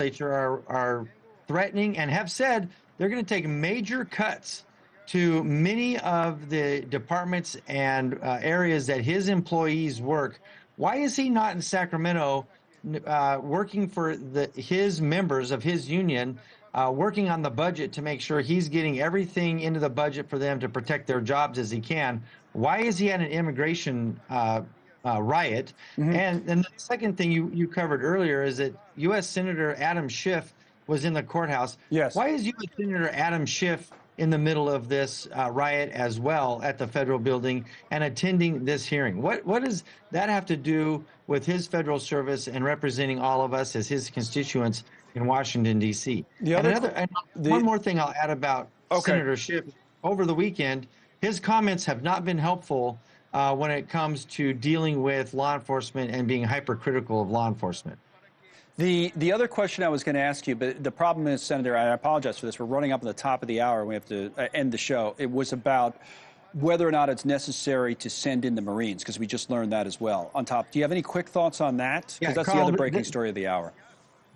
legislature are threatening and have said they're going to take major cuts to many of the departments and areas that his employees work. Why is he not in Sacramento working for his members of his union, working on the budget to make sure he's getting everything into the budget for them to protect their jobs as he can? Why is he at an immigration riot? Mm-hmm. And the second thing you covered earlier is that U.S. Senator Adam Schiff was in the courthouse. Yes. Why is U.S. Senator Adam Schiff in the middle of this riot as well at the federal building and attending this hearing? What does that have to do with his federal service and representing all of us as his constituents in Washington, D.C.? One more thing I'll add about Senator Schiff. Over the weekend, his comments have not been helpful when it comes to dealing with law enforcement and being hypercritical of law enforcement. The other question I was going to ask you, but the problem is, Senator, I apologize for this, we're running up on the top of the hour and we have to end the show. It was about whether or not it's necessary to send in the Marines, because we just learned that as well. On top, do you have any quick thoughts on that? Because that's the other breaking story of the hour.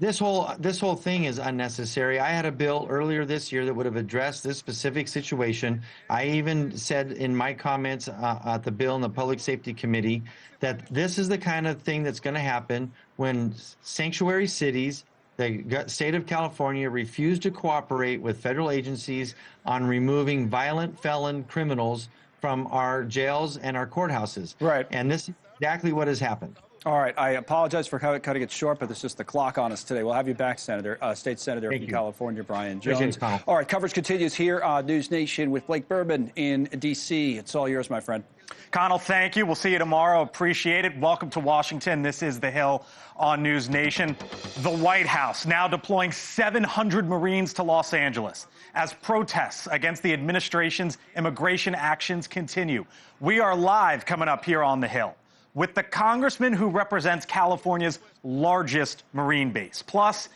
This whole thing is unnecessary. I had a bill earlier this year that would have addressed this specific situation. I even said in my comments at the bill in the Public Safety Committee that this is the kind of thing that's going to happen when sanctuary cities, the state of California, refuse to cooperate with federal agencies on removing violent felon criminals from our jails and our courthouses. Right. And this is exactly what has happened. All right. I apologize for cutting it short, but it's just the clock on us today. We'll have you back, Senator, State Senator from California, Brian Jones. All right. Coverage continues here on News Nation with Blake Burman in D.C. It's all yours, my friend. Connell, thank you. We'll see you tomorrow. Appreciate it. Welcome to Washington. This is The Hill on News Nation. The White House now deploying 700 Marines to Los Angeles as protests against the administration's immigration actions continue. We are live coming up here on The Hill with the congressman who represents California's largest Marine base. Plus,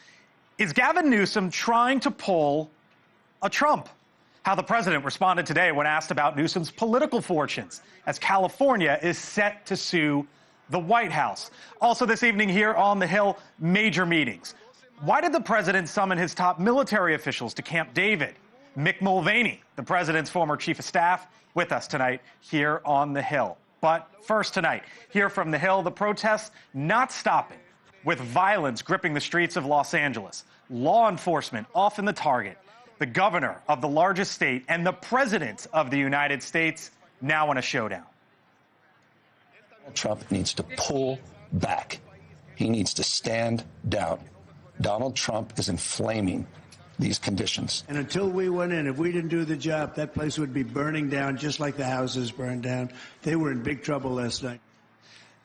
is Gavin Newsom trying to pull a Trump? How the president responded today when asked about Newsom's political fortunes, as California is set to sue the White House. Also this evening here on The Hill, major meetings. Why did the president summon his top military officials to Camp David? Mick Mulvaney, the president's former chief of staff, with us tonight here on The Hill. But first tonight, here from The Hill, the protests not stopping, with violence gripping the streets of Los Angeles. Law enforcement often the target. The governor of the largest state and the president of the United States now in a showdown. Trump needs to pull back. He needs to stand down. Donald Trump is inflaming these conditions. And until we went in, if we didn't do the job, that place would be burning down just like the houses burned down. They were in big trouble last night.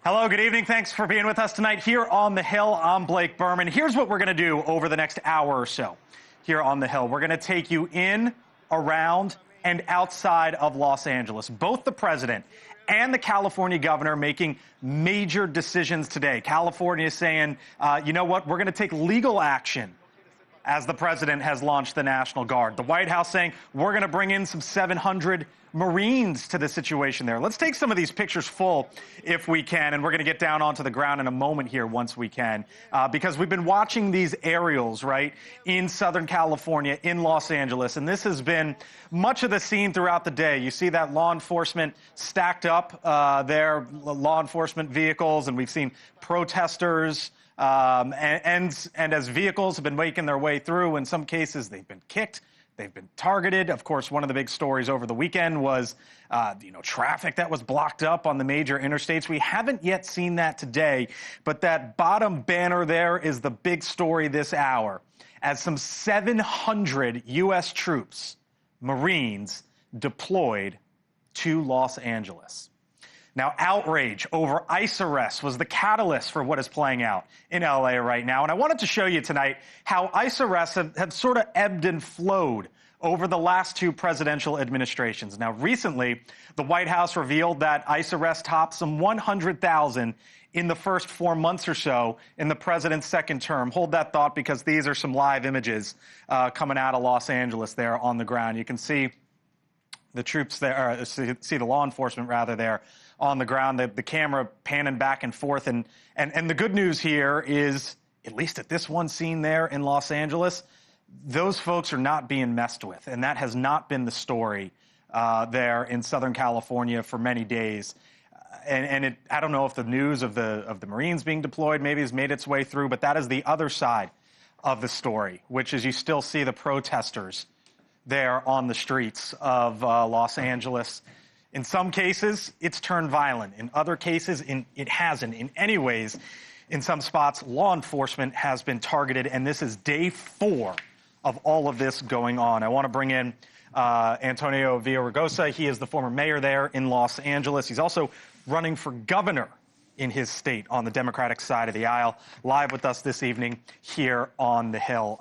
Hello, good evening. Thanks for being with us tonight here on The Hill. I'm Blake Burman. Here's what we're going to do over the next hour or so here on The Hill. We're going to take you in, around, and outside of Los Angeles. Both the president and the California governor making major decisions today. California is saying, you know what, we're going to take legal action as the president has launched the National Guard. The White House saying we're going to bring in some 700 Marines to the situation there. Let's take some of these pictures full if we can, and we're going to get down onto the ground in a moment here once we can, because we've been watching these aerials, right, in Southern California, in Los Angeles, and this has been much of the scene throughout the day. You see that law enforcement stacked up their law enforcement vehicles, and we've seen protesters and as vehicles have been making their way through, in some cases they've been kicked, they've been targeted. Of course, one of the big stories over the weekend was, traffic that was blocked up on the major interstates. We haven't yet seen that today, but that bottom banner there is the big story this hour, as some 700 U.S. troops, Marines, deployed to Los Angeles. Now, outrage over ICE arrests was the catalyst for what is playing out in L.A. right now. And I wanted to show you tonight how ICE arrests have sort of ebbed and flowed over the last two presidential administrations. Now, recently, the White House revealed that ICE arrests topped some 100,000 in the first 4 months or so in the president's second term. Hold that thought, because these are some live images coming out of Los Angeles there on the ground. You can see the troops there, or see the law enforcement rather there on the ground, the camera panning back and forth. And the good news here is at least at this one scene there in Los Angeles, those folks are not being messed with. And that has not been the story there in Southern California for many days. And I don't know if the news of the Marines being deployed maybe has made its way through, but that is the other side of the story, which is you still see the protesters there on the streets of Los Angeles. In some cases, it's turned violent. In other cases, it hasn't. In any ways, in some spots, law enforcement has been targeted, and this is day 4 of all of this going on. I want to bring in Antonio Villaraigosa. He is the former mayor there in Los Angeles. He's also running for governor in his state on the Democratic side of the aisle, live with us this evening here on the Hill.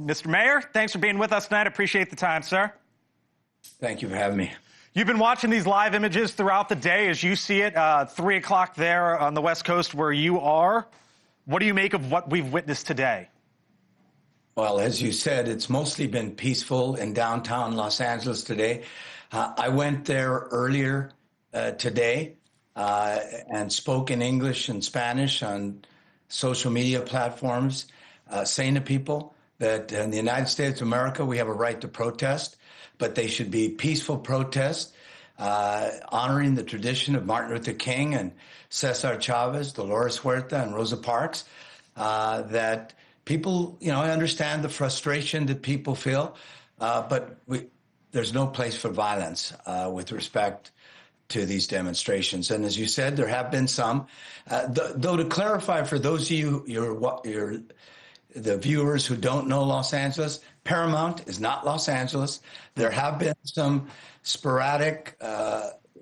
Mr. Mayor, thanks for being with us tonight. Appreciate the time, sir. Thank you for having me. You've been watching these live images throughout the day as you see it, 3 o'clock there on the West Coast where you are. What do you make of what we've witnessed today? Well, as you said, it's mostly been peaceful in downtown Los Angeles today. I went there earlier today and spoke in English and Spanish on social media platforms, saying to people that in the United States of America, we have a right to protest, but they should be peaceful protests, honoring the tradition of Martin Luther King and Cesar Chavez, Dolores Huerta, and Rosa Parks, that people, I understand the frustration that people feel, but there's no place for violence with respect to these demonstrations. And as you said, there have been some. Though to clarify for those of you, the viewers who don't know Los Angeles, Paramount is not Los Angeles. There have been some sporadic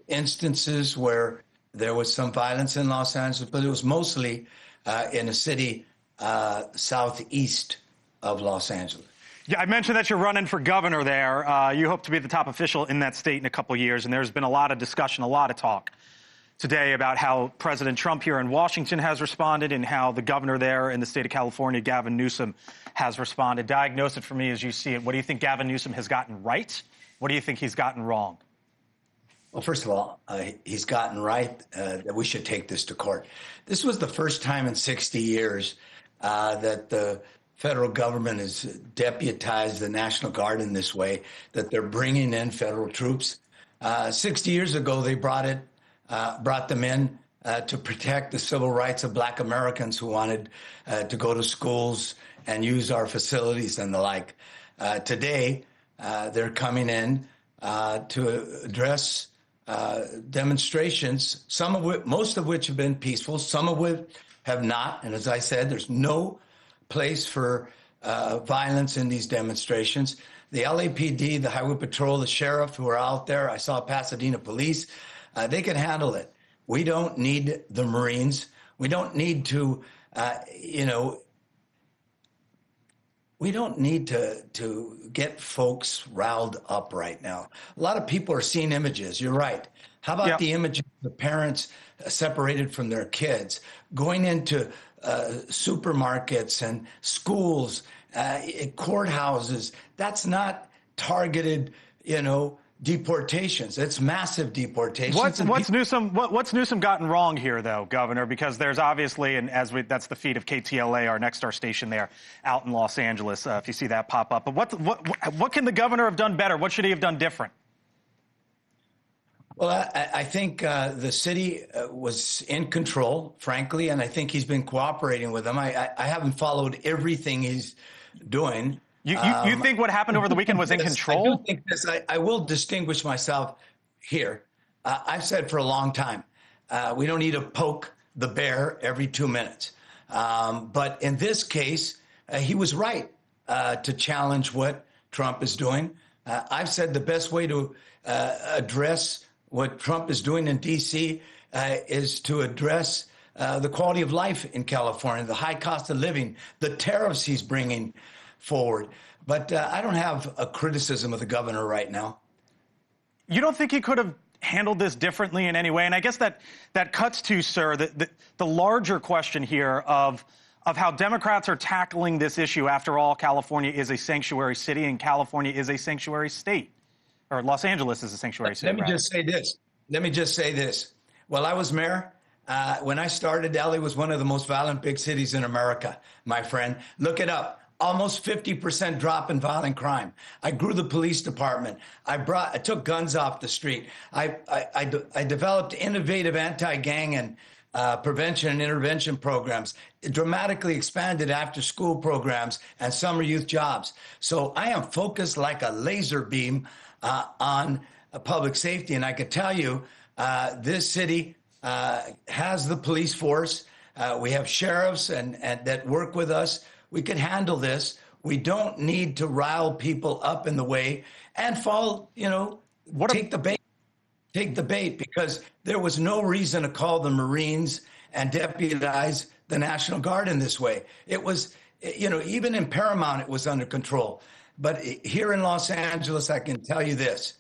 instances where there was some violence in Los Angeles, but it was mostly in a city southeast of Los Angeles. Yeah, I mentioned that you're running for governor there. You hope to be the top official in that state in a couple of years, and there's been a lot of discussion, a lot of talk today about how President Trump here in Washington has responded and how the governor there in the state of California, Gavin Newsom, has responded. Diagnose it for me as you see it. What do you think Gavin Newsom has gotten right? What do you think he's gotten wrong? Well, first of all, he's gotten right that we should take this to court. This was the first time in 60 years that the federal government has deputized the National Guard in this way, that they're bringing in federal troops. 60 years ago, they brought them in to protect the civil rights of Black Americans who wanted to go to schools and use our facilities and the like. Today, they're coming in to address demonstrations, most of which have been peaceful, some of which have not. And as I said, there's no place for violence in these demonstrations. The LAPD, the Highway Patrol, the sheriff who are out there, I saw Pasadena police, they can handle it. We don't need the Marines. We don't need to, we don't need to get folks riled up right now. A lot of people are seeing images. You're right. How about the images of the parents separated from their kids, going into supermarkets and schools, courthouses? That's not targeted, deportations. It's massive deportations. What's Newsom gotten wrong here, though, Governor? Because there's obviously, and that's the feed of KTLA, our next star station there out in Los Angeles, if you see that pop up. But what can the governor have done better? What should he have done different? Well, I think the city was in control, frankly, and I think he's been cooperating with them. I haven't followed everything he's doing. You think what happened over the weekend was in control? I do think this. I will distinguish myself here. I've said for a long time, we don't need to poke the bear every 2 minutes. But in this case, he was right to challenge what Trump is doing. I've said the best way to address what Trump is doing in D.C. Is to address the quality of life in California, the high cost of living, the tariffs he's bringing forward. But I don't have a criticism of the governor right now. You don't think he could have handled this differently in any way? And I guess that cuts to, sir, the larger question here of how Democrats are tackling this issue. After all, California is a sanctuary city and California is a sanctuary state. Or Los Angeles is a sanctuary city. Let me just say this. While I was mayor, When I started, LA was one of the most violent big cities in America, my friend. Look it up. Almost 50% drop in violent crime. I grew the police department. I took guns off the street. I developed innovative anti-gang and prevention and intervention programs. It dramatically expanded after-school programs and summer youth jobs. So I am focused like a laser beam on public safety. And I can tell you, this city has the police force. We have sheriffs and that work with us. We can handle this. We don't need to rile people up in the way and take the bait. Take the bait, because there was no reason to call the Marines and deputize the National Guard in this way. It was, even in Paramount, it was under control. But here in Los Angeles, I can tell you this.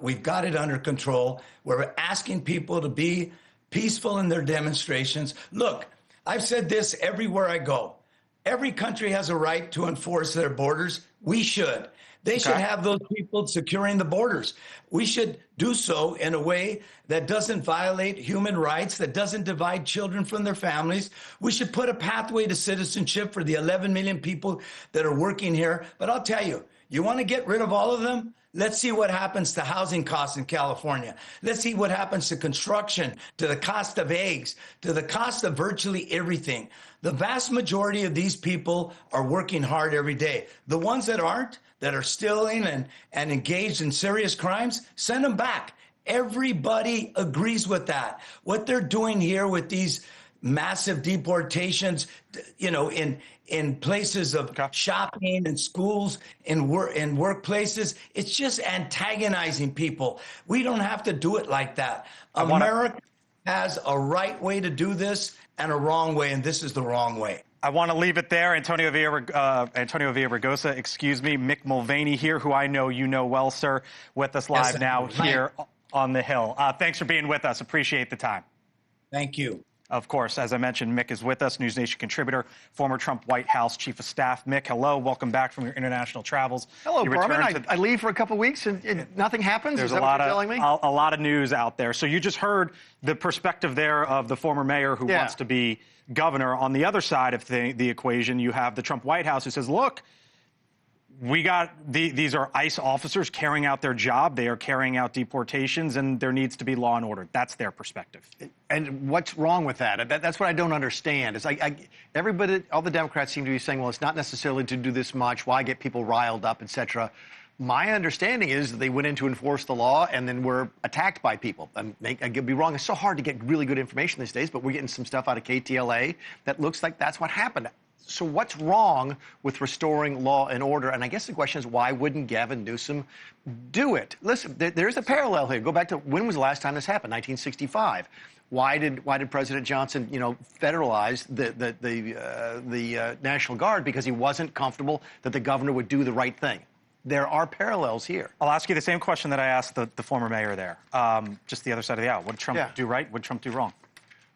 We've got it under control. We're asking people to be peaceful in their demonstrations. Look, I've said this everywhere I go. Every country has a right to enforce their borders. We should. They should have those people securing the borders. We should do so in a way that doesn't violate human rights, that doesn't divide children from their families. We should put a pathway to citizenship for the 11 million people that are working here. But I'll tell you, you want to get rid of all of them? Let's see what happens to housing costs in California. Let's see what happens to construction, to the cost of eggs, to the cost of virtually everything. The vast majority of these people are working hard every day. The ones that aren't, that are stealing and engaged in serious crimes, send them back. Everybody agrees with that. What they're doing here with these massive deportations, in places of shopping and schools and workplaces, it's just antagonizing people. We don't have to do it like that. America has a right way to do this and a wrong way, and this is the wrong way. I want to leave it there. Antonio Villaraigosa, Mick Mulvaney here, who I know you know well, sir, with us live now here on the Hill. Thanks for being with us. Appreciate the time. Thank you. Of course, as I mentioned, Mick is with us, NewsNation contributor, former Trump White House Chief of Staff. Mick, hello. Welcome back from your international travels. Hello, Burman. I leave for a couple of weeks and nothing happens? There's Is that what you're telling me? A lot of news out there. So you just heard the perspective there of the former mayor who wants to be governor. On the other side of the equation, you have the Trump White House who says, look, these are ICE officers carrying out their job. They are carrying out deportations, and there needs to be law and order. That's their perspective. And what's wrong with that? That's what I don't understand. It's everybody, all the Democrats seem to be saying, well, it's not necessarily to do this much. Why get people riled up, et cetera? My understanding is that they went in to enforce the law and then were attacked by people. I could be wrong. It's so hard to get really good information these days, but we're getting some stuff out of KTLA that looks like that's what happened. So what's wrong with restoring law and order? And I guess the question is, why wouldn't Gavin Newsom do it? Listen, there's a parallel here. Go back to when was the last time this happened? 1965. Why did President Johnson, federalize the National Guard? Because he wasn't comfortable that the governor would do the right thing. There are parallels here. I'll ask you the same question that I asked the former mayor there, just the other side of the aisle. What did Trump do right? What did Trump do wrong?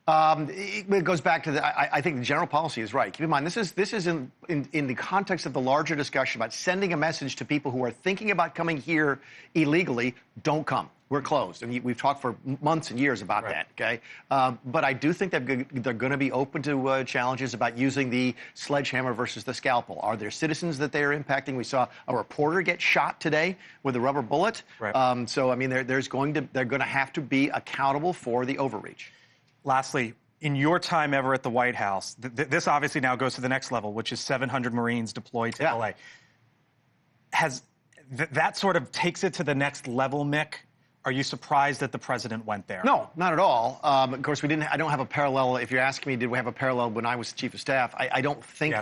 It goes back to I think the general policy is right. Keep in mind, this is in the context of the larger discussion about sending a message to people who are thinking about coming here illegally. Don't come. We're closed. And we've talked for months and years about that, okay? But I do think that they're going to be open to challenges about using the sledgehammer versus the scalpel. Are there citizens that they are impacting? We saw a reporter get shot today with a rubber bullet. Right. So, I mean, they're going to have to be accountable for the overreach. Lastly, in your time ever at the White House, this obviously now goes to the next level, which is 700 Marines deployed to L.A. Has that sort of takes it to the next level, Mick? Are you surprised that the president went there? No, not at all. Of course, I don't have a parallel. If you're asking me, did we have a parallel when I was chief of staff? I don't think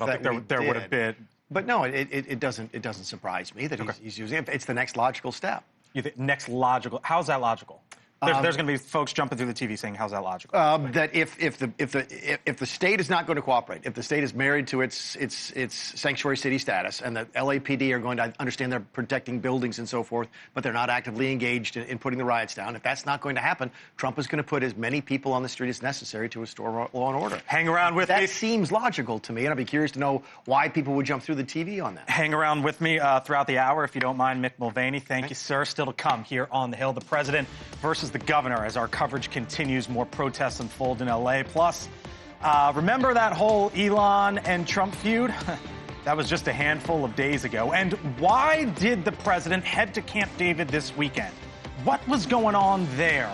there would have been. But no, it doesn't surprise me that he's using it. It's the next logical step. You think next logical? How's that logical? There's going to be folks jumping through the TV saying, "How's that logical?" That if the state is not going to cooperate, if the state is married to its sanctuary city status, and the LAPD are going to understand they're protecting buildings and so forth, but they're not actively engaged in putting the riots down, if that's not going to happen, Trump is going to put as many people on the street as necessary to restore law and order. Hang around with me. That seems logical to me, and I'd be curious to know why people would jump through the TV on that. Hang around with me throughout the hour, if you don't mind, Mick Mulvaney. Thank you, sir. Still to come here on the Hill, the president versus versus the governor as our coverage continues. More protests unfold in LA. Plus, remember that whole Elon and Trump feud? That was just a handful of days ago. And why did the president head to Camp David this weekend? What was going on there?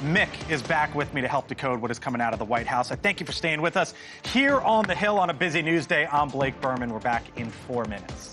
Mick is back with me to help decode what is coming out of the White House. I thank you for staying with us here on the Hill on a busy news day. I'm Blake Burman. We're back in 4 minutes.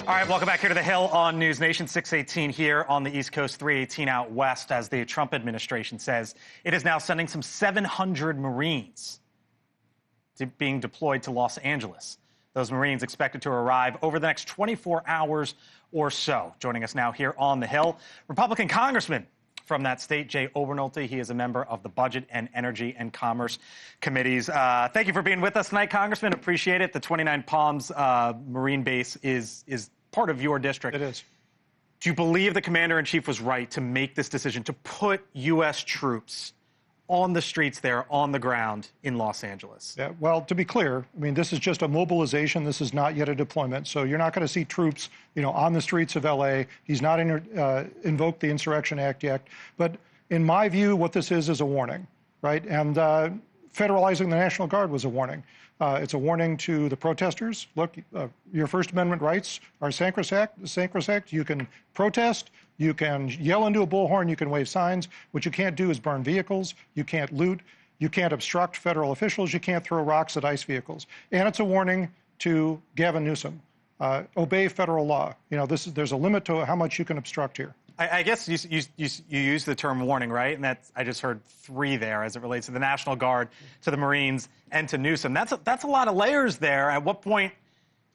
All right, welcome back here to the Hill on NewsNation. 6:18 here on the East Coast, 3:18 out west, as the Trump administration says it is now sending some 700 Marines being deployed to Los Angeles. Those Marines expected to arrive over the next 24 hours or so. Joining us now here on the Hill, Republican Congressman from that state, Jay Obernolte. He is a member of the Budget and Energy and Commerce Committees. Thank you for being with us tonight, Congressman. Appreciate it. The 29 Palms Marine Base is part of your district. It is. Do you believe the commander-in-chief was right to make this decision to put U.S. troops on the streets there, on the ground in Los Angeles? Yeah, well, to be clear, I mean, this is just a mobilization. This is not yet a deployment. So you're not going to see troops, on the streets of L.A. He's not invoked the Insurrection Act yet. But in my view, what this is a warning, right? And federalizing the National Guard was a warning. It's a warning to the protesters. Look, your First Amendment rights are sacrosanct. You can protest. You can yell into a bullhorn. You can wave signs. What you can't do is burn vehicles. You can't loot. You can't obstruct federal officials. You can't throw rocks at ICE vehicles. And it's a warning to Gavin Newsom. Obey federal law. There's a limit to how much you can obstruct here. I guess you use the term warning, right? And I just heard three there as it relates to the National Guard, to the Marines, and to Newsom. That's a lot of layers there. At what point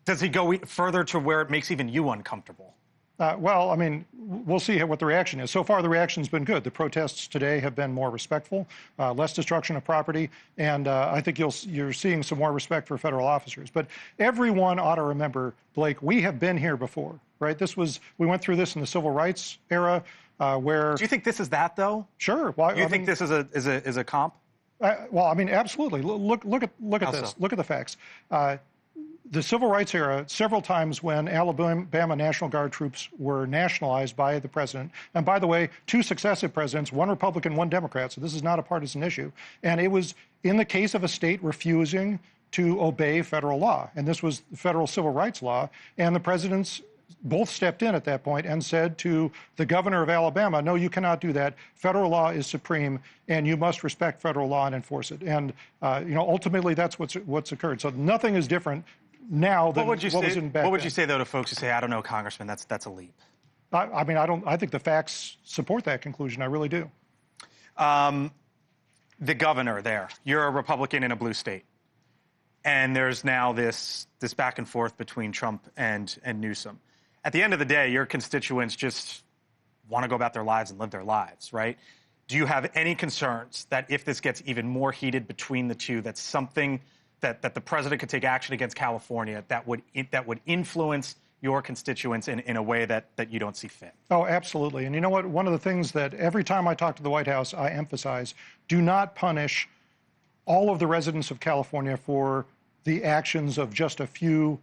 does he go further to where it makes even you uncomfortable? Well, I mean, we'll see what the reaction is. So far, the reaction's been good. The protests today have been more respectful, less destruction of property, and I think you're seeing some more respect for federal officers. But everyone ought to remember, Blake, we have been here before, right? We went through this in the civil rights era, where. Do you think this is that, though? Sure. Well, you think this is a comp? Well, I mean, absolutely. Look at this. So? Look at the facts. The civil rights era, several times when Alabama National Guard troops were nationalized by the president, and by the way, two successive presidents, one Republican, one Democrat, so this is not a partisan issue, and it was in the case of a state refusing to obey federal law, and this was federal civil rights law, and the presidents both stepped in at that point and said to the governor of Alabama, no, you cannot do that. Federal law is supreme, and you must respect federal law and enforce it. And, ultimately, that's what's occurred. So nothing is different now than what was in back What would then. you say, though, to folks who say, I don't know, Congressman, that's a leap? I think the facts support that conclusion. I really do. The governor there, you're a Republican in a blue state. And there's now this back and forth between Trump and Newsom. At the end of the day, your constituents just want to go about their lives and live their lives, right? Do you have any concerns that if this gets even more heated between the two, that's something that the president could take action against California that would influence your constituents in a way that you don't see fit? Oh, absolutely. And you know what? One of the things that every time I talk to the White House, I emphasize, do not punish all of the residents of California for the actions of just a few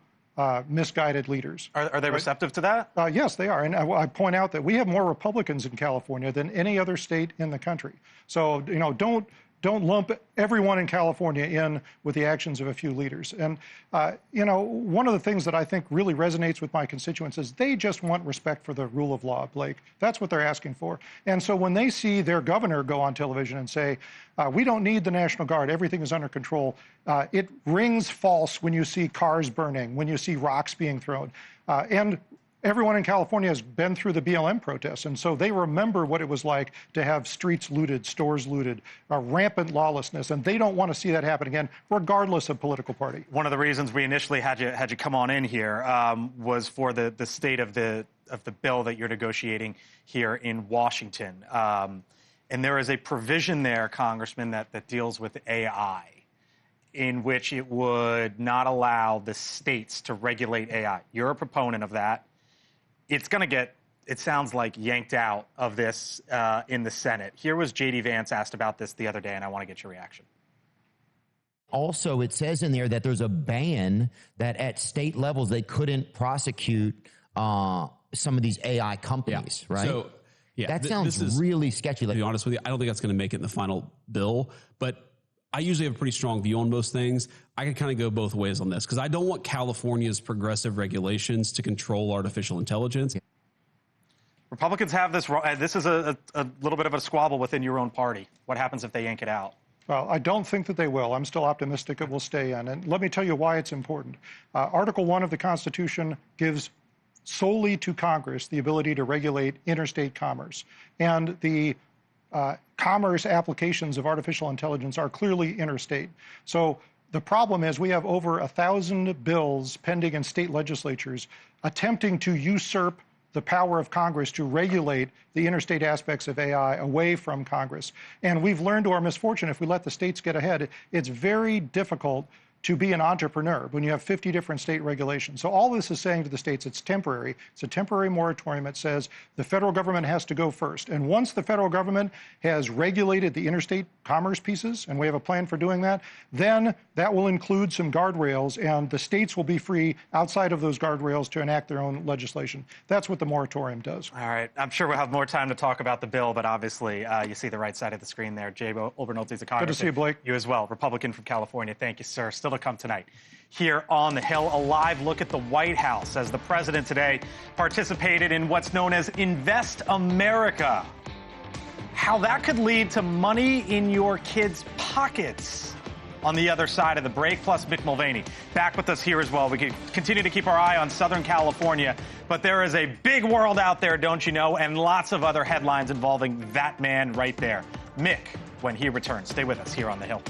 misguided leaders. Are they receptive to that? Yes, they are. And I point out that we have more Republicans in California than any other state in the country. So, don't lump everyone in California in with the actions of a few leaders. And, one of the things that I think really resonates with my constituents is they just want respect for the rule of law, Blake. That's what they're asking for. And so when they see their governor go on television and say, we don't need the National Guard, everything is under control, it rings false when you see cars burning, when you see rocks being thrown. And everyone in California has been through the BLM protests, and so they remember what it was like to have streets looted, stores looted, rampant lawlessness, and they don't want to see that happen again, regardless of political party. One of the reasons we initially had you come on in here was for the state of the bill that you're negotiating here in Washington. And there is a provision there, Congressman, that deals with AI, in which it would not allow the states to regulate AI. You're a proponent of that. It's going to get, it sounds like, yanked out of this in the Senate. Here was J.D. Vance asked about this the other day, and I want to get your reaction. Also, it says in there that there's a ban that at state levels they couldn't prosecute some of these AI companies, right? So, yeah, that sounds really sketchy. To be honest with you, I don't think that's going to make it in the final bill, but I usually have a pretty strong view on most things. I can kind of go both ways on this because I don't want California's progressive regulations to control artificial intelligence. Republicans have this. This is a little bit of a squabble within your own party. What happens if they yank it out? Well, I don't think that they will. I'm still optimistic it will stay in. And let me tell you why it's important. Article 1 of the Constitution gives solely to Congress the ability to regulate interstate commerce. And the commerce applications of artificial intelligence are clearly interstate. So the problem is we have over 1,000 bills pending in state legislatures attempting to usurp the power of Congress to regulate the interstate aspects of AI away from Congress. And we've learned to our misfortune, if we let the states get ahead, it's very difficult to be an entrepreneur when you have 50 different state regulations. So all this is saying to the states, it's temporary. It's a temporary moratorium. It says the federal government has to go first. And once the federal government has regulated the interstate commerce pieces, and we have a plan for doing that, then that will include some guardrails, and the states will be free outside of those guardrails to enact their own legislation. That's what the moratorium does. All right. I'm sure we'll have more time to talk about the bill, but obviously you see the right side of the screen there. Jay Obernolte is a congressman. Good to see you, Blake. You as well. Republican from California. Thank you, sir. Still to come tonight. Here on the Hill, a live look at the White House as the president today participated in what's known as Invest America. How that could lead to money in your kids' pockets. On the other side of the break, plus Mick Mulvaney back with us here as well. We can continue to keep our eye on Southern California, but there is a big world out there, don't you know, and lots of other headlines involving that man right there. Mick, when he returns. Stay with us here on the Hill.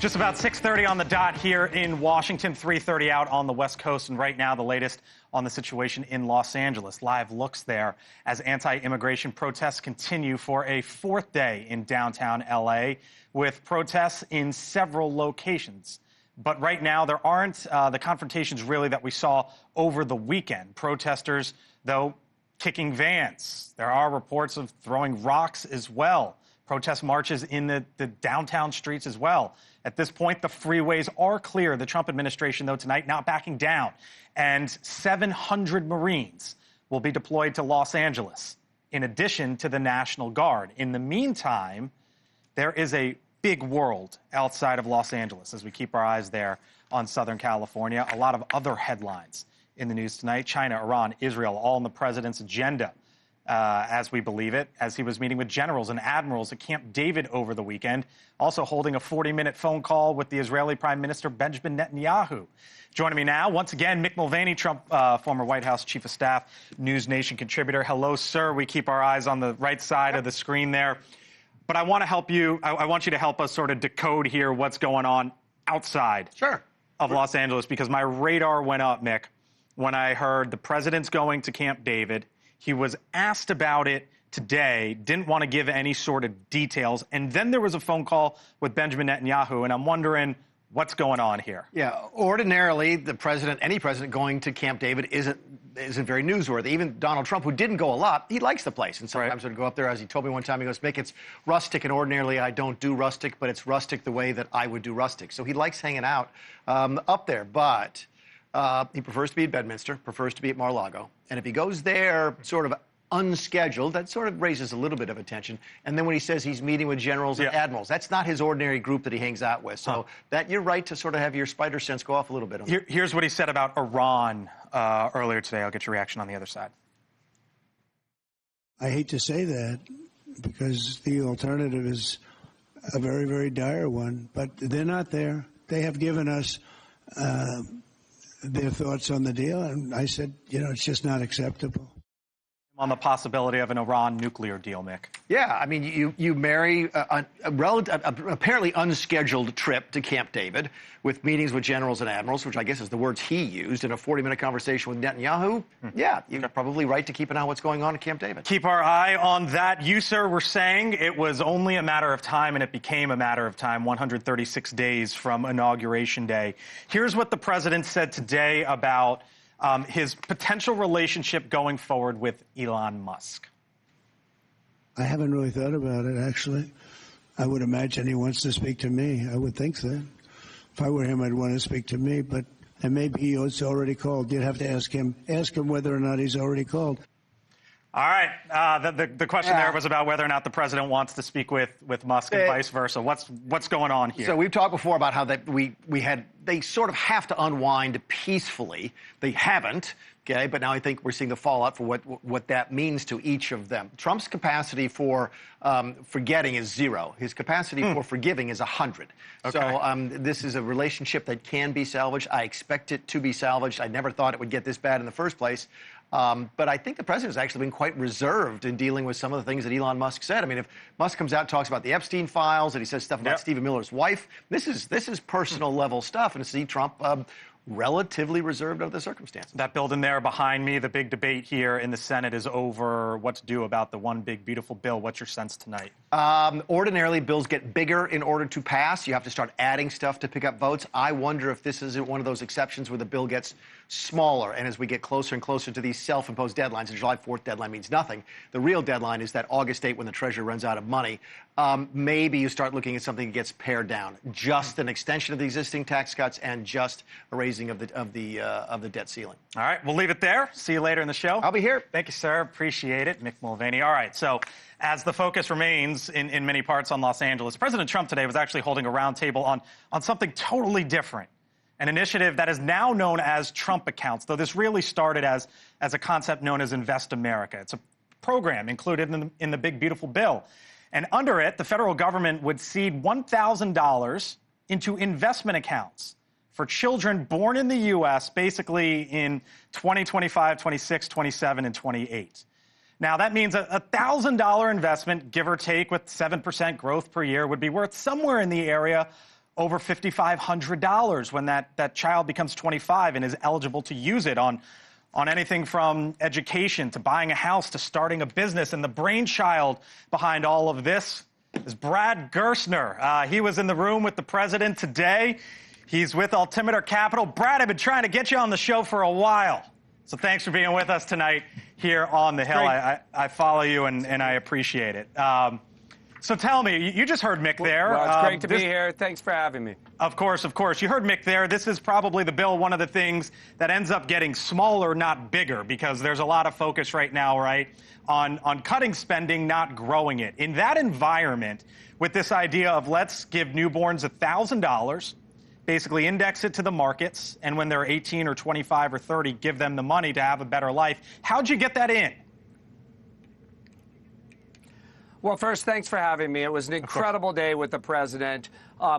Just about 6:30 on the dot here in Washington, 3:30 out on the West Coast. And right now, the latest on the situation in Los Angeles. Live looks there as anti-immigration protests continue for a fourth day in downtown L.A., with protests in several locations. But right now, there aren't the confrontations really that we saw over the weekend. Protesters, though, kicking vans. There are reports of throwing rocks as well. Protest marches in the downtown streets as well. At this point, the freeways are clear. The Trump administration, though, tonight not backing down. And 700 Marines will be deployed to Los Angeles, in addition to the National Guard. In the meantime, there is a big world outside of Los Angeles as we keep our eyes there on Southern California. A lot of other headlines in the news tonight. China, Iran, Israel, all on the president's agenda. As we believe it, as he was meeting with generals and admirals at Camp David over the weekend, also holding a 40-minute phone call with the Israeli Prime Minister Benjamin Netanyahu. Joining me now, once again, Mick Mulvaney, Trump former White House Chief of Staff, NewsNation contributor. Hello, sir. We keep our eyes on the right side of the screen there. But I want to help you. I want you to help us sort of decode here what's going on outside of Los Angeles, because my radar went up, Mick, when I heard the president's going to Camp David. He was asked about it today, didn't want to give any sort of details. And then there was a phone call with Benjamin Netanyahu, and I'm wondering what's going on here. Yeah, ordinarily, the president, any president going to Camp David isn't very newsworthy. Even Donald Trump, who didn't go a lot, he likes the place. And sometimes would go up there, as he told me one time, he goes, Mick, it's rustic, and ordinarily I don't do rustic, but it's rustic the way that I would do rustic. So he likes hanging out up there. But he prefers to be at Bedminster, prefers to be at Mar-a-Lago. And if he goes there sort of unscheduled, that sort of raises a little bit of attention. And then when he says he's meeting with generals and admirals, that's not his ordinary group that he hangs out with. So that you're right to sort of have your spider sense go off a little bit. Here's what he said about Iran earlier today. I'll get your reaction on the other side. I hate to say that because the alternative is a very, very dire one. But they're not there. They have given us their thoughts on the deal, and I said, it's just not acceptable. On the possibility of an Iran nuclear deal, Mick. Yeah, I mean, you marry a apparently unscheduled trip to Camp David with meetings with generals and admirals, which I guess is the words he used, in a 40-minute conversation with Netanyahu. Yeah, you're probably right to keep an eye on what's going on at Camp David. Keep our eye on that. You, sir, were saying it was only a matter of time, and it became a matter of time, 136 days from Inauguration Day. Here's what the president said today about his potential relationship going forward with Elon Musk. I haven't really thought about it, actually. I would imagine he wants to speak to me. I would think that. If I were him, I'd want to speak to me, but and maybe he's already called. You'd have to ask him whether or not he's already called. All right. The question there was about whether or not the president wants to speak with Musk and vice versa. What's going on here? So we've talked before about how they sort of have to unwind peacefully. They haven't. Okay, but now I think we're seeing the fallout for what that means to each of them. Trump's capacity for forgetting is 0. His capacity for forgiving is 100. Okay. So this is a relationship that can be salvaged. I expect it to be salvaged. I never thought it would get this bad in the first place. But I think the president has actually been quite reserved in dealing with some of the things that Elon Musk said. I mean, if Musk comes out and talks about the Epstein files and he says stuff about Stephen Miller's wife, this is personal level stuff. And to see Trump relatively reserved under the circumstances. That building there behind me, the big debate here in the Senate is over what to do about the one big beautiful bill. What's your sense tonight? Ordinarily, bills get bigger in order to pass. You have to start adding stuff to pick up votes. I wonder if this isn't one of those exceptions where the bill gets smaller. And as we get closer and closer to these self-imposed deadlines, the July 4th deadline means nothing. The real deadline is that August date when the Treasury runs out of money. Maybe you start looking at something that gets pared down. Just an extension of the existing tax cuts and just a raising of the debt ceiling. All right, we'll leave it there. See you later in the show. I'll be here. Thank you, sir. Appreciate it. Mick Mulvaney. All right, so as the focus remains in many parts on Los Angeles, President Trump today was actually holding a roundtable on something totally different. An initiative that is now known as Trump Accounts, though this really started as a concept known as Invest America. It's a program included in the big, beautiful bill. And under it, the federal government would seed $1,000 into investment accounts for children born in the U.S., basically in 2025, 26, 27, and 28. Now, that means a $1,000 investment, give or take, with 7% growth per year, would be worth somewhere in the area over $5,500 when that child becomes 25 and is eligible to use it on anything from education to buying a house to starting a business. And the brainchild behind all of this is Brad Gerstner. He was in the room with the president today. He's with Altimeter Capital. Brad, I've been trying to get you on the show for a while. So thanks for being with us tonight here on the Hill. I follow you and I appreciate it. So tell me, you just heard Mick there. Well, it's great to be here. Thanks for having me. Of course, of course. You heard Mick there. This is probably the bill, one of the things that ends up getting smaller, not bigger, because there's a lot of focus right now, right, on cutting spending, not growing it. In that environment, with this idea of let's give newborns $1,000, basically index it to the markets, and when they're 18 or 25 or 30, give them the money to have a better life. How'd you get that in? Well, first, thanks for having me. It was an incredible day with the president,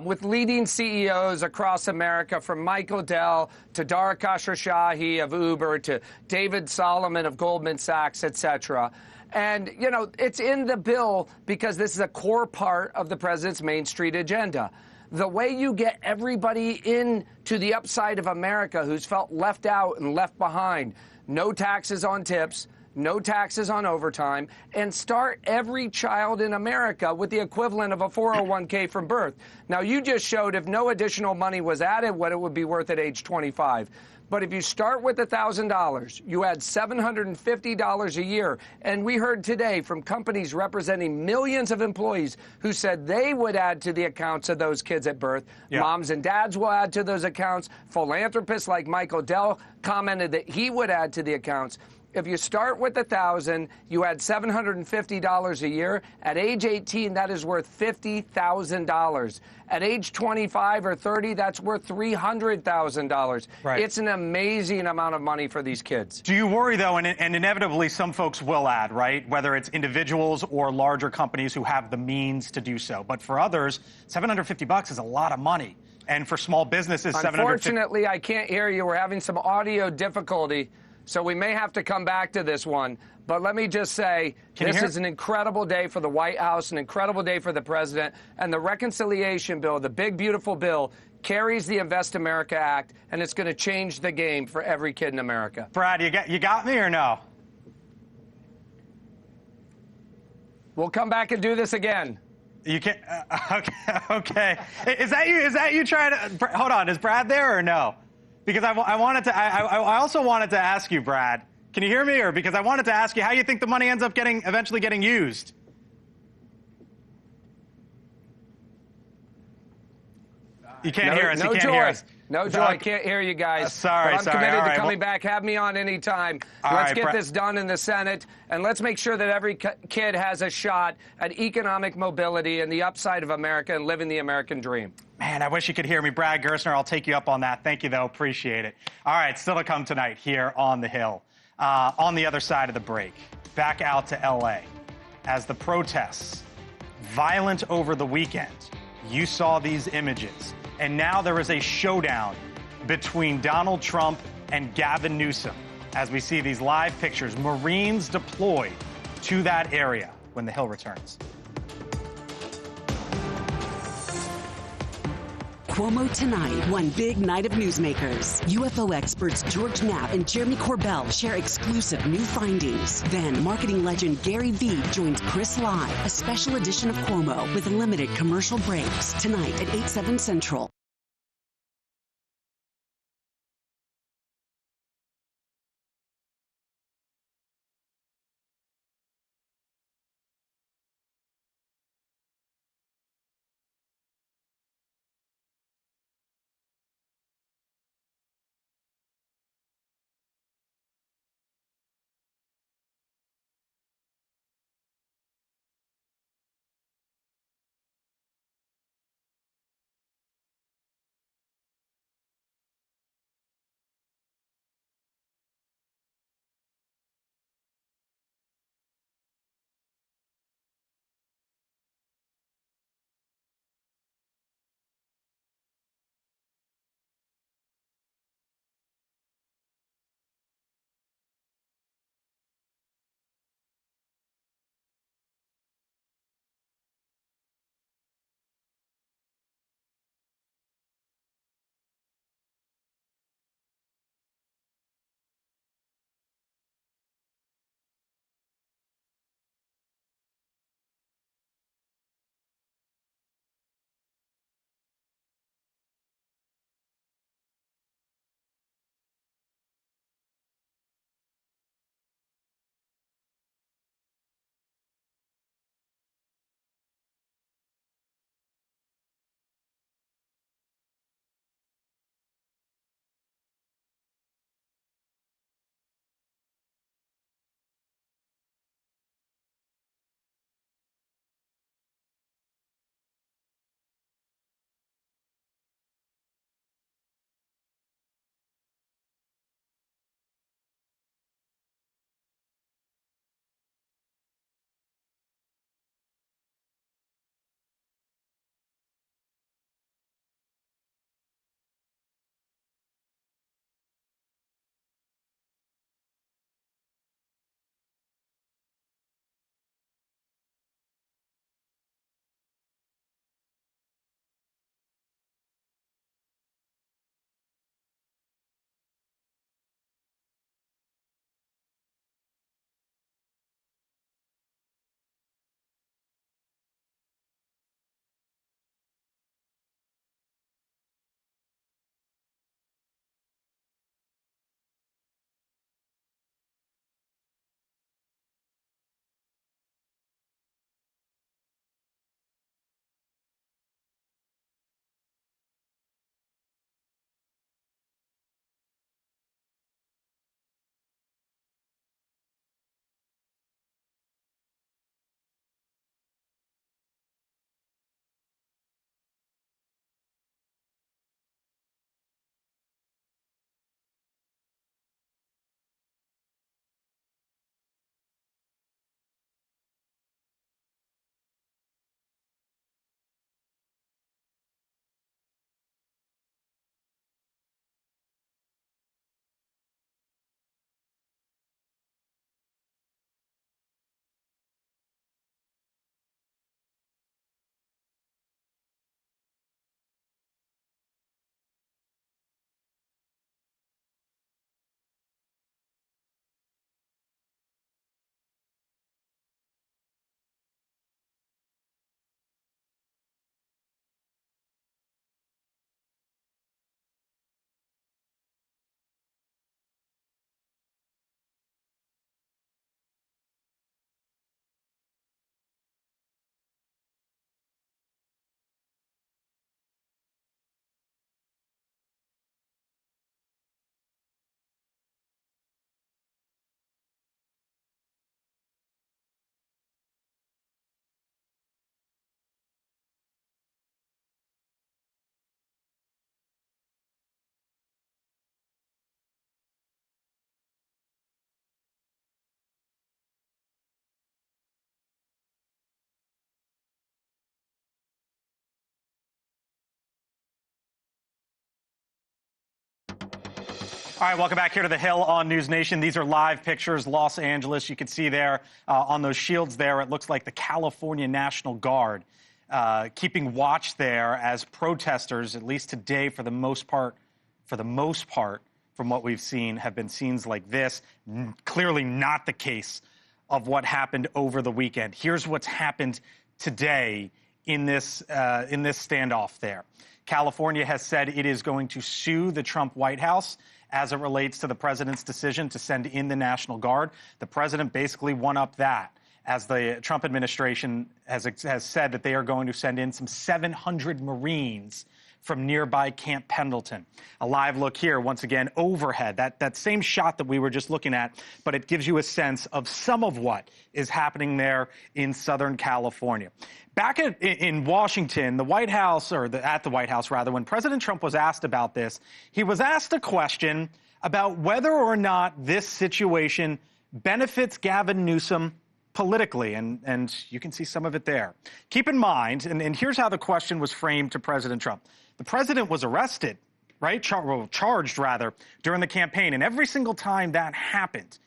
with leading CEOs across America, from Michael Dell to Dara Khosrowshahi of Uber to David Solomon of Goldman Sachs, et cetera. And, you know, it's in the bill because this is a core part of the president's Main Street agenda. The way you get everybody into the upside of America who's felt left out and left behind, no taxes on tips, no taxes on overtime, and start every child in America with the equivalent of a 401k from birth. Now, you just showed if no additional money was added, what it would be worth at age 25. But if you start with $1,000, you add $750 a year. And we heard today from companies representing millions of employees who said they would add to the accounts of those kids at birth. Yeah. Moms and dads will add to those accounts. Philanthropists like Michael Dell commented that he would add to the accounts. If you start with $1,000, you add $750 a year. At age 18, that is worth $50,000. At age 25 or 30, that's worth $300,000. Right. It's an amazing amount of money for these kids. Do you worry, though, and inevitably some folks will add, right, whether it's individuals or larger companies who have the means to do so. But for others, $750 is a lot of money. And for small businesses, Unfortunately, I can't hear you. We're having some audio difficulty. So we may have to come back to this one. But let me just say, this is an incredible day for the White House, an incredible day for the president. And the reconciliation bill, the big, beautiful bill, carries the Invest America Act, and it's going to change the game for every kid in America. Brad, you got me or no? We'll come back and do this again. You can't. Okay. Is that you trying to? Hold on. Is Brad there or no? Because I also wanted to ask you, Brad, can you hear me? Or because I wanted to ask you how you think the money ends up eventually getting used. You can't hear us. You can't hear us. No, Joe, I can't hear you guys. Sorry. But I'm committed to coming back. Have me on anytime. Let's get this done in the Senate, and let's make sure that every kid has a shot at economic mobility and the upside of America and living the American dream. Man, I wish you could hear me. Brad Gerstner, I'll take you up on that. Thank you, though. Appreciate it. All right, still to come tonight here on the Hill. On the other side of the break, back out to L.A. as the protests, violent over the weekend. You saw these images. And now there is a showdown between Donald Trump and Gavin Newsom as we see these live pictures. Marines deployed to that area when the Hill returns. Cuomo tonight, one big night of newsmakers. UFO experts George Knapp and Jeremy Corbell share exclusive new findings. Then marketing legend Gary Vee joins Chris Live, a special edition of Cuomo with limited commercial breaks. Tonight at 8/7 Central. All right, welcome back here to the Hill on NewsNation. These are live pictures, Los Angeles. You can see there on those shields there, it looks like the California National Guard keeping watch there as protesters, at least today for the most part, from what we've seen, have been scenes like this. Clearly not the case of what happened over the weekend. Here's what's happened today in this standoff there. California has said it is going to sue the Trump White House as it relates to the president's decision to send in the National Guard. The president basically won up that, as the Trump administration has said that they are going to send in some 700 Marines from nearby Camp Pendleton. A live look here, once again, overhead, that same shot that we were just looking at, but it gives you a sense of some of what is happening there in Southern California. Back in Washington, the White House, at the White House rather, when President Trump was asked about this, he was asked a question about whether or not this situation benefits Gavin Newsom politically, and you can see some of it there. Keep in mind, and here's how the question was framed to President Trump. The president was arrested, right? Charged, rather, during the campaign. And every single time that happened,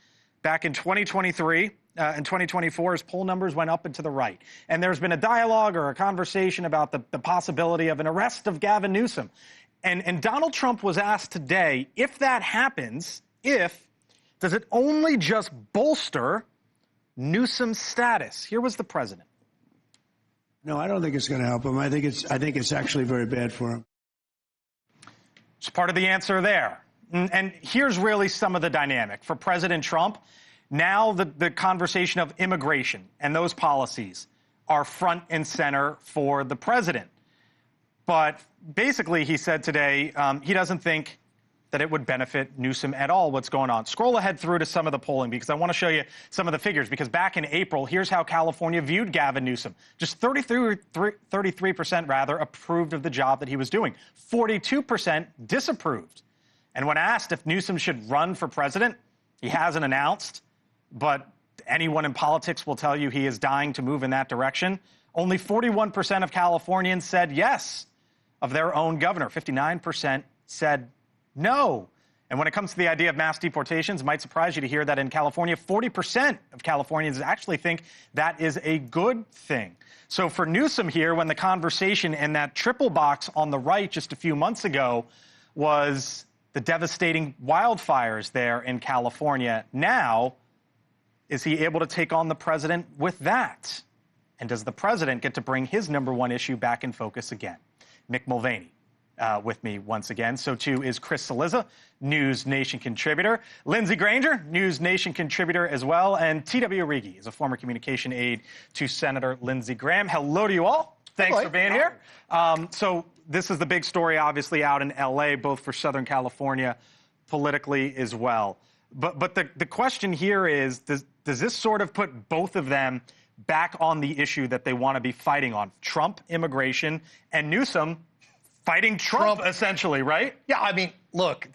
back in 2023 and 2024, his poll numbers went up and to the right. And there's been a dialogue or a conversation about the possibility of an arrest of Gavin Newsom. And Donald Trump was asked today, if that happens, does it only just bolster Newsom's status? Here was the president. No, I don't think it's going to help him. I think it's actually very bad for him. It's part of the answer there. And here's really some of the dynamic. For President Trump, now the conversation of immigration and those policies are front and center for the president. But basically, he said today he doesn't think that it would benefit Newsom at all, what's going on. Scroll ahead through to some of the polling because I want to show you some of the figures, because back in April, here's how California viewed Gavin Newsom. Just 33% rather approved of the job that he was doing. 42% disapproved. And when asked if Newsom should run for president, he hasn't announced, but anyone in politics will tell you he is dying to move in that direction. Only 41% of Californians said yes of their own governor. 59% said no. And when it comes to the idea of mass deportations, it might surprise you to hear that in California, 40% of Californians actually think that is a good thing. So for Newsom here, when the conversation and that triple box on the right just a few months ago was the devastating wildfires there in California, now is he able to take on the president with that? And does the president get to bring his number one issue back in focus again? Mick Mulvaney. With me once again. So too is Chris Cillizza, NewsNation contributor. Lindsey Granger, NewsNation contributor as well. And T.W. Riggi is a former communication aide to Senator Lindsey Graham. Hello to you all. Thanks for being here. So this is the big story, obviously, out in L.A., both for Southern California politically as well. But the question here is, does this sort of put both of them back on the issue that they want to be fighting on? Trump, immigration, and Newsom fighting Trump, essentially, right? Yeah, I mean, look,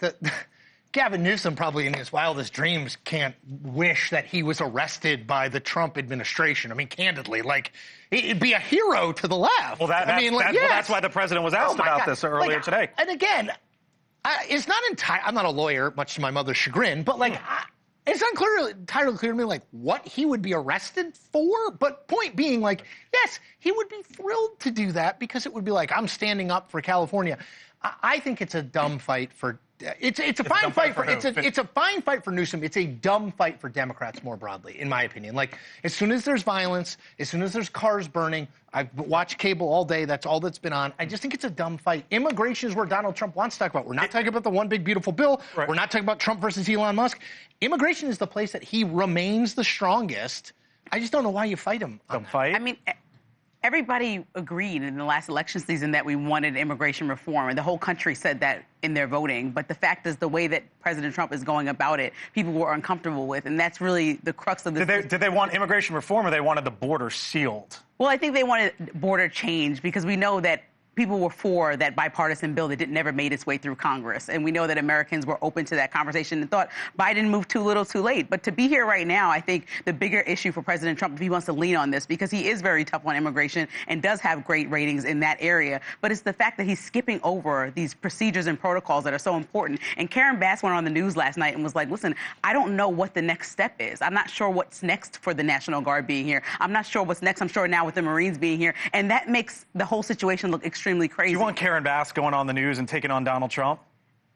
Gavin Newsom probably in his wildest dreams can't wish that he was arrested by the Trump administration. I mean, candidly, like, it'd be a hero to the left. Well, that's why the president was asked about this earlier today. And again, it's not entirely, I'm not a lawyer, much to my mother's chagrin, but like, it's not entirely clear to me, like, what he would be arrested for. But point being, like, yes, he would be thrilled to do that because it would be like, I'm standing up for California. I think it's a dumb fight for. It's a fine fight for. It's a fine fight for Newsom. It's a dumb fight for Democrats more broadly, in my opinion. Like, as soon as there's violence, as soon as there's cars burning, I've watched cable all day. That's all that's been on. I just think it's a dumb fight. Immigration is where Donald Trump wants to talk about. We're not talking about the one big beautiful bill. Right. We're not talking about Trump versus Elon Musk. Immigration is the place that he remains the strongest. I just don't know why you fight him. Don't fight. I mean, everybody agreed in the last election season that we wanted immigration reform, and the whole country said that in their voting. But the fact is, the way that President Trump is going about it, people were uncomfortable with, and that's really the crux of this. Did they want immigration reform, or they wanted the border sealed? Well, I think they wanted border change because we know that people were for that bipartisan bill that never made its way through Congress. And we know that Americans were open to that conversation and thought Biden moved too little too late. But to be here right now, I think the bigger issue for President Trump, if he wants to lean on this, because he is very tough on immigration and does have great ratings in that area, but it's the fact that he's skipping over these procedures and protocols that are so important. And Karen Bass went on the news last night and was like, listen, I don't know what the next step is. I'm not sure what's next for the National Guard being here. I'm not sure what's next, I'm sure, now with the Marines being here. And that makes the whole situation look extremely crazy. Do you want Karen Bass going on the news and taking on Donald Trump?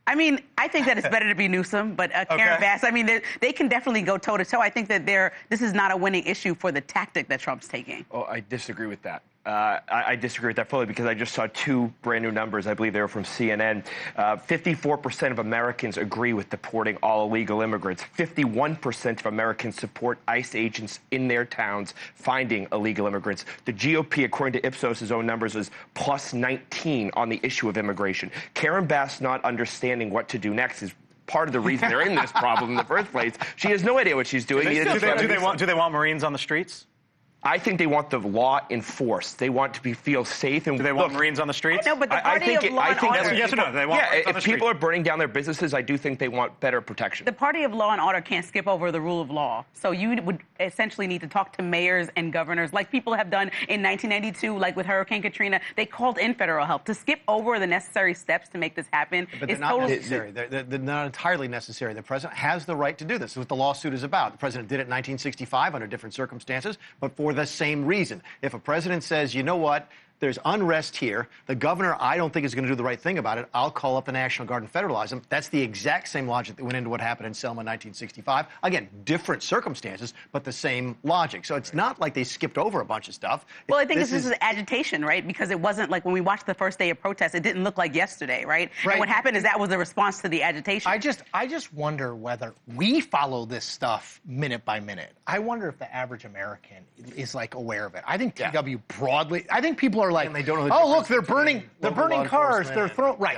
I mean, I think that it's better to be Newsom, but Karen Bass, I mean, they can definitely go toe-to-toe. I think that this is not a winning issue for the tactic that Trump's taking. Oh, I disagree with that. I disagree with that fully because I just saw two brand new numbers. I believe they were from CNN. 54% of Americans agree with deporting all illegal immigrants. 51% of Americans support ICE agents in their towns finding illegal immigrants. The GOP, according to Ipsos' own numbers, is plus 19 on the issue of immigration. Karen Bass not understanding what to do next is part of the reason they're in this problem in the first place. She has no idea what she's doing. Do they want Marines on the streets? I think they want the law enforced. They want to feel safe. And do they want Marines on the streets? No, but the party of law and order. Yes or no? They want if people are burning down their businesses, I do think they want better protection. The party of law and order can't skip over the rule of law. So you would essentially need to talk to mayors and governors, like people have done in 1992, like with Hurricane Katrina. They called in federal help. To skip over the necessary steps to make this happen is totally necessary. They're not entirely necessary. The president has the right to do this. This is what the lawsuit is about. The president did it in 1965 under different circumstances, but for the same reason. If a president says, you know what, there's unrest here, the governor, I don't think, is going to do the right thing about it, I'll call up the National Guard and federalize them. That's the exact same logic that went into what happened in Selma in 1965. Again, different circumstances, but the same logic. So it's not like they skipped over a bunch of stuff. Well, I think this is agitation, right? Because it wasn't like when we watched the first day of protests, it didn't look like yesterday, right? And what happened is that was a response to the agitation. I just wonder whether we follow this stuff minute by minute. I wonder if the average American is like aware of it. I think TW broadly, I think people are like, they don't know oh, look, they're burning cars. They're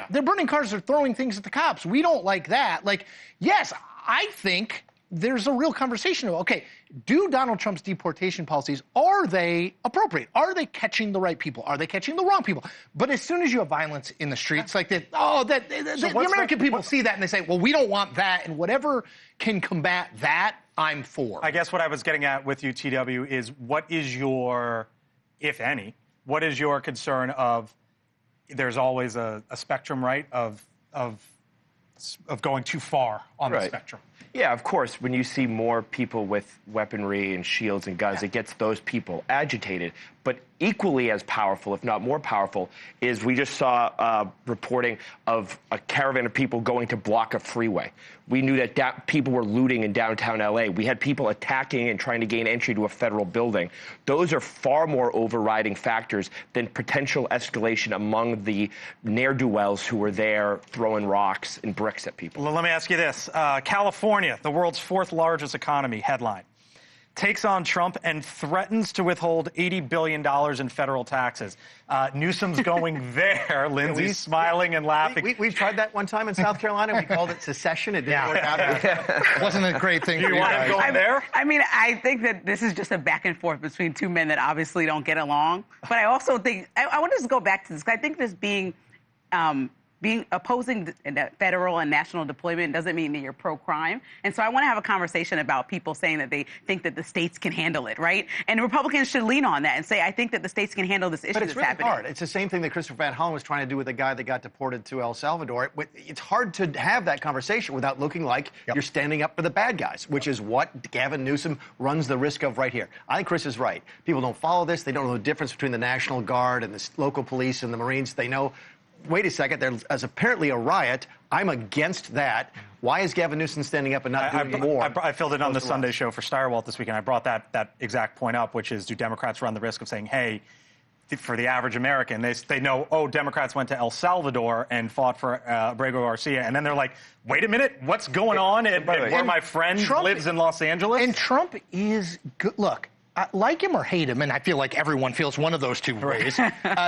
they're burning cars. They're throwing things at the cops. We don't like that. Like, yes, I think there's a real conversation about, okay, do Donald Trump's deportation policies, are they appropriate? Are they catching the right people? Are they catching the wrong people? But as soon as you have violence in the streets like that, the American people see that and they say, well, we don't want that, and whatever can combat that, I'm for. I guess what I was getting at with you, TW, is what is your, if any, what is your concern of there's always a spectrum, right, of going too far on the spectrum? Yeah, of course. When you see more people with weaponry and shields and guns, it gets those people agitated. But equally as powerful, if not more powerful, is we just saw reporting of a caravan of people going to block a freeway. We knew that people were looting in downtown L.A. We had people attacking and trying to gain entry to a federal building. Those are far more overriding factors than potential escalation among the ne'er-do-wells who were there throwing rocks and bricks at people. Well, let me ask you this. California, the world's fourth largest economy, headline, takes on Trump and threatens to withhold $80 billion in federal taxes. Newsom's going there. Lindsay's smiling and laughing. We've tried that one time in South Carolina. We called it secession. It didn't work out. Wasn't a great thing for you guys. Going there? I mean, I think that this is just a back and forth between two men that obviously don't get along. But I also think, I want to just go back to this, because I think this being opposing the federal and national deployment doesn't mean that you're pro-crime. And so I want to have a conversation about people saying that they think that the states can handle it, right? And Republicans should lean on that and say, I think that the states can handle this issue but it's that's really happening. hard. It's the same thing that Christopher Van Hollen was trying to do with the guy that got deported to El Salvador. It's hard to have that conversation without looking like you're standing up for the bad guys, which is what Gavin Newsom runs the risk of right here. I think Chris is right. People don't follow this. They don't know the difference between the National Guard and the local police and the Marines. They know, wait a second, there's apparently a riot. I'm against that. Why is Gavin Newsom standing up and not doing more? I filled in on the Sunday show for Steyerwalt this weekend. I brought that exact point up, which is, do Democrats run the risk of saying, hey, for the average American, they know, oh, Democrats went to El Salvador and fought for Abrego Garcia, and then they're like, wait a minute, what's going on? Where my friend lives in Los Angeles? And Trump is good. Look, like him or hate him, and I feel like everyone feels one of those two ways.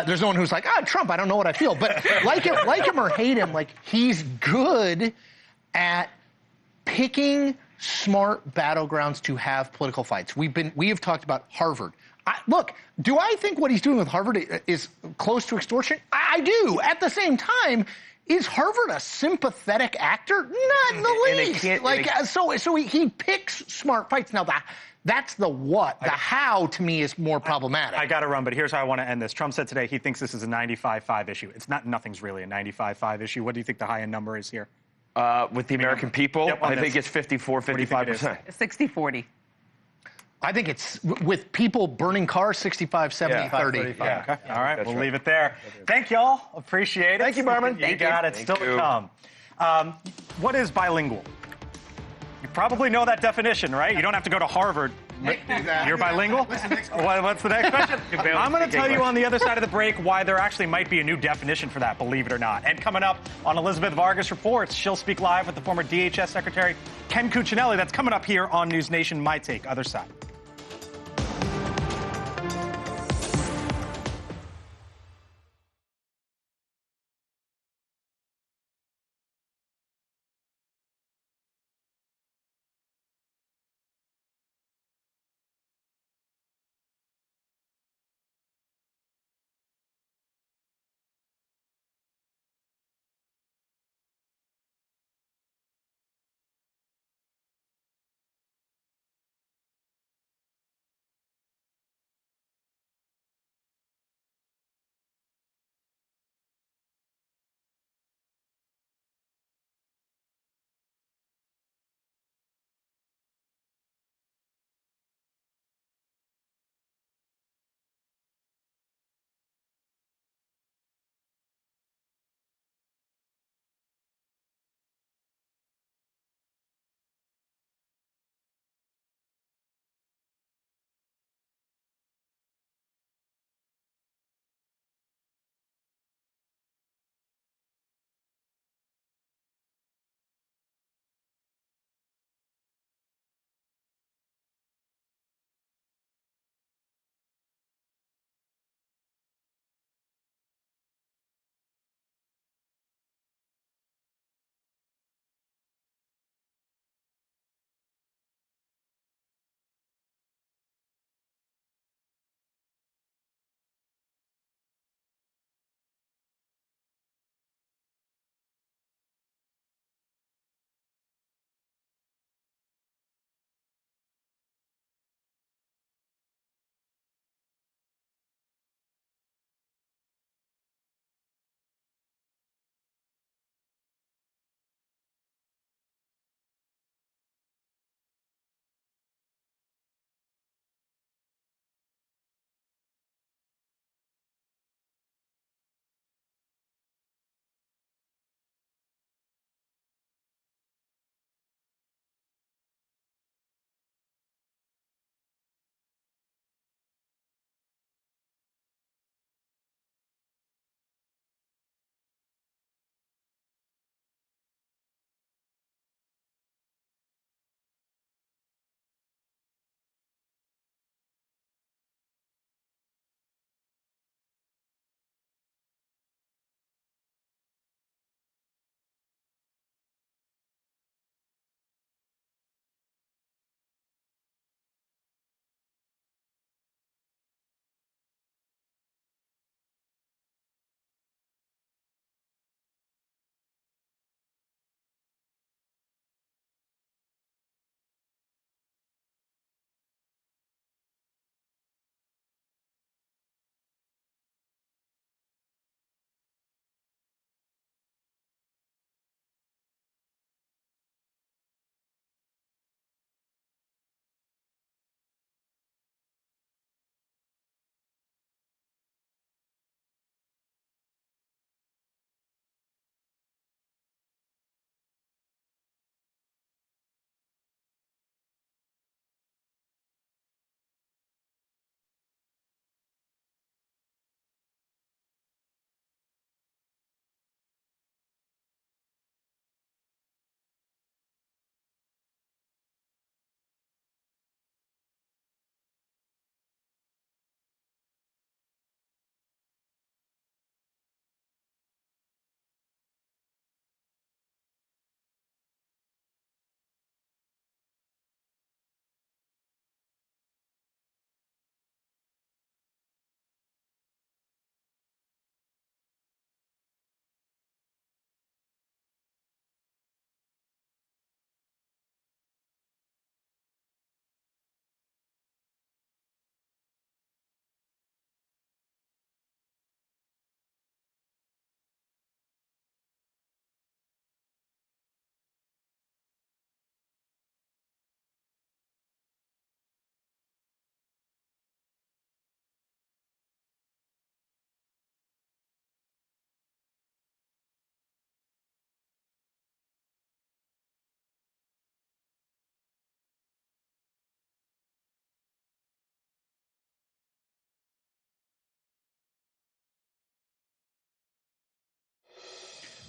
There's no one who's like, Trump, I don't know what I feel. But like him or hate him, like, he's good at picking smart battlegrounds to have political fights. We have talked about Harvard. Look, do I think what he's doing with Harvard is close to extortion? I do. At the same time, is Harvard a sympathetic actor? Not in the least. So he picks smart fights. Now, that's the what. The how, to me, is more problematic. I got to run, but here's how I want to end this. Trump said today he thinks this is a 95-5 issue. It's not. Nothing's really a 95-5 issue. What do you think the high-end number is here? With the American people, Yep, I think it's 54, 55%. 60-40. I think it's, with people burning cars, 65, 70, 30. Yeah. Okay. All right, we'll leave it there. Thank y'all. Appreciate it. Thank you, Berman. You got it. Still to come. What is bilingual? You probably know that definition, right? You don't have to go to Harvard. You're bilingual? What's the next question? I'm going to tell you on the other side of the break why there actually might be a new definition for that, believe it or not. And coming up on Elizabeth Vargas Reports, she'll speak live with the former DHS Secretary Ken Cuccinelli. That's coming up here on NewsNation. My Take. Other side.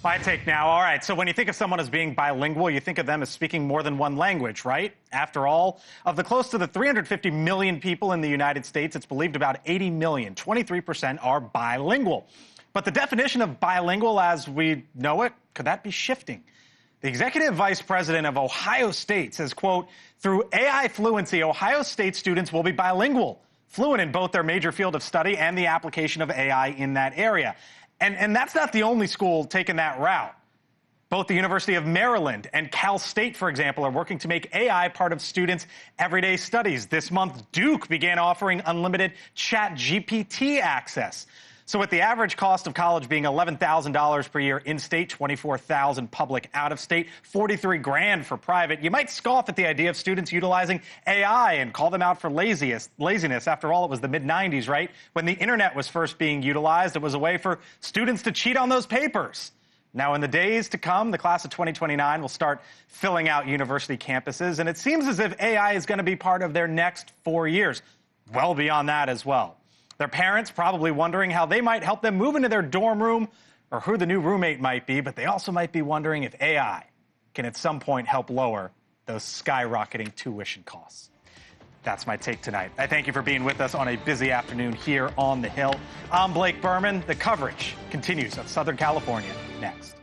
My take now. All right, so when you think of someone as being bilingual, you think of them as speaking more than one language, right? After all, of the close to the 350 million people in the United States, it's believed about 80 million, 23% are bilingual. But the definition of bilingual as we know it, could that be shifting? The executive vice president of Ohio State says, quote, through AI fluency, Ohio State students will be bilingual, fluent in both their major field of study and the application of AI in that area. And that's not the only school taking that route. Both the University of Maryland and Cal State, for example, are working to make AI part of students' everyday studies. This month, Duke began offering unlimited ChatGPT access. So with the average cost of college being $11,000 per year in-state, $24,000 public out-of-state, $43,000 for private, you might scoff at the idea of students utilizing AI and call them out for laziness. After all, it was the mid-90s, right? When the internet was first being utilized, it was a way for students to cheat on those papers. Now, in the days to come, the class of 2029 will start filling out university campuses, and it seems as if AI is going to be part of their next 4 years, well beyond that as well. Their parents probably wondering how they might help them move into their dorm room or who the new roommate might be, but they also might be wondering if AI can at some point help lower those skyrocketing tuition costs. That's my take tonight. I thank you for being with us on a busy afternoon here on the Hill. I'm Blake Burman. The coverage continues of Southern California next.